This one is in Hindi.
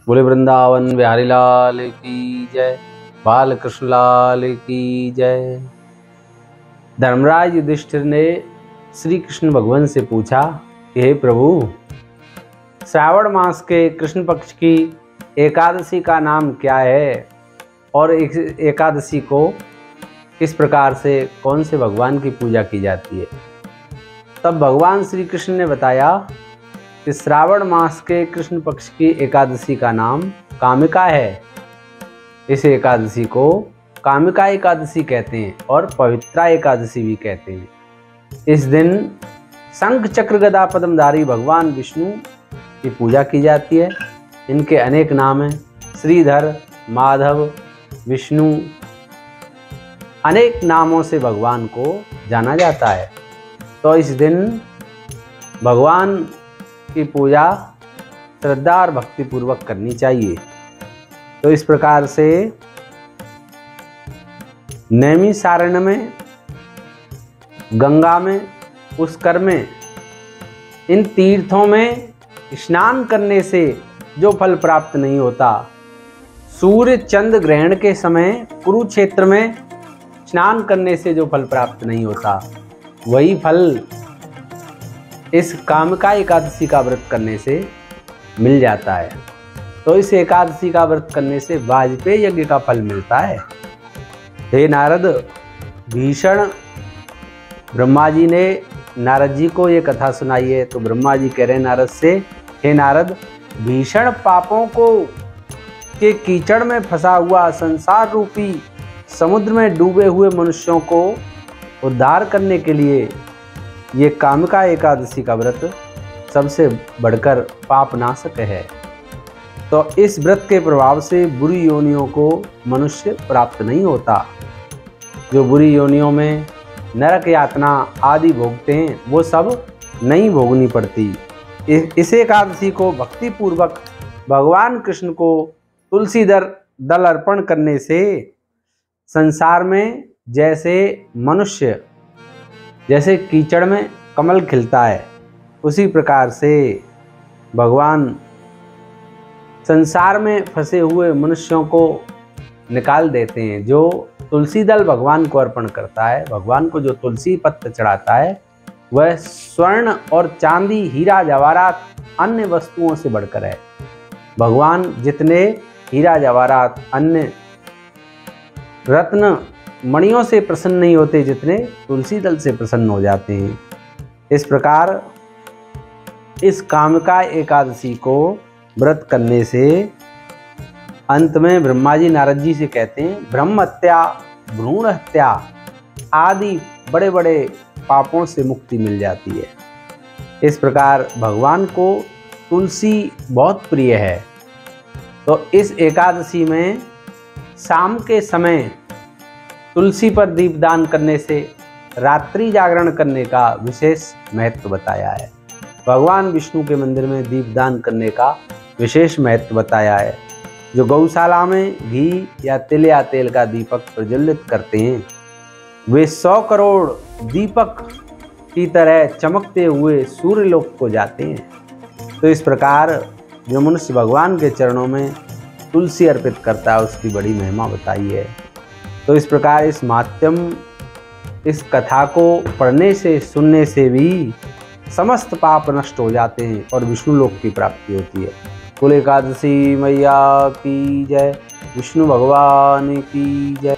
बोले वृंदावन बिहारी लाल की जय, बाल कृष्ण लाल की जय। धर्मराज युधिष्ठिर ने श्री कृष्ण भगवान से पूछा कि हे प्रभु, श्रावण मास के कृष्ण पक्ष की एकादशी का नाम क्या है और एकादशी को किस प्रकार से कौन से भगवान की पूजा की जाती है। तब भगवान श्री कृष्ण ने बताया कि श्रावण मास के कृष्ण पक्ष की एकादशी का नाम कामिका है। इस एकादशी को कामिका एकादशी कहते हैं और पवित्रा एकादशी भी कहते हैं। इस दिन शंख चक्र गदा पद्मधारी भगवान विष्णु की पूजा की जाती है। इनके अनेक नाम हैं, श्रीधर, माधव, विष्णु, अनेक नामों से भगवान को जाना जाता है। तो इस दिन भगवान की पूजा श्रद्धा और भक्ति पूर्वक करनी चाहिए। तो इस प्रकार से नैमिषारण्य में, गंगा में, पुष्कर में, इन तीर्थों में स्नान करने से जो फल प्राप्त नहीं होता, सूर्य चंद्र ग्रहण के समय कुरुक्षेत्र में स्नान करने से जो फल प्राप्त नहीं होता, वही फल इस कामिका एकादशी का व्रत करने से मिल जाता है। तो इस एकादशी का व्रत करने से वाजपेय यज्ञ का फल मिलता है। हे नारद, भीषण ब्रह्मा जी ने नारद जी को ये कथा सुनाई है। तो ब्रह्मा जी कह रहे हैं नारद से, हे नारद, भीषण पापों को के कीचड़ में फंसा हुआ संसार रूपी समुद्र में डूबे हुए मनुष्यों को उद्धार करने के लिए ये कामिका एकादशी का व्रत सबसे बढ़कर पापनाशक है। तो इस व्रत के प्रभाव से बुरी योनियों को मनुष्य प्राप्त नहीं होता। जो बुरी योनियों में नरक यातना आदि भोगते हैं, वो सब नहीं भोगनी पड़ती। इस एकादशी को भक्ति पूर्वक भगवान कृष्ण को तुलसी दल अर्पण करने से संसार में जैसे कीचड़ में कमल खिलता है, उसी प्रकार से भगवान संसार में फंसे हुए मनुष्यों को निकाल देते हैं। जो तुलसी दल भगवान को अर्पण करता है, भगवान को जो तुलसी पत्र चढ़ाता है, वह स्वर्ण और चांदी, हीरा जवाहरात अन्य वस्तुओं से बढ़कर है। भगवान जितने हीरा जवाहरात अन्य रत्न मणियों से प्रसन्न नहीं होते, जितने तुलसी दल से प्रसन्न हो जाते हैं। इस प्रकार इस कामिका एकादशी को व्रत करने से अंत में ब्रह्मा जी नारद जी से कहते हैं, ब्रह्म हत्या, भ्रूण हत्या आदि बड़े बड़े पापों से मुक्ति मिल जाती है। इस प्रकार भगवान को तुलसी बहुत प्रिय है। तो इस एकादशी में शाम के समय तुलसी पर दीपदान करने से रात्रि जागरण करने का विशेष महत्व बताया है। भगवान विष्णु के मंदिर में दीपदान करने का विशेष महत्व बताया है। जो गौशाला में घी या तेल का दीपक प्रज्वलित करते हैं, वे 100 करोड़ दीपक की तरह चमकते हुए सूर्यलोक को जाते हैं। तो इस प्रकार जो मनुष्य भगवान के चरणों में तुलसी अर्पित करता है, उसकी बड़ी महिमा बताई है। तो इस प्रकार इस कथा को पढ़ने से, सुनने से भी समस्त पाप नष्ट हो जाते हैं और विष्णु लोक की प्राप्ति होती है। कुल एकादशी मैया की जय, विष्णु भगवान की जय।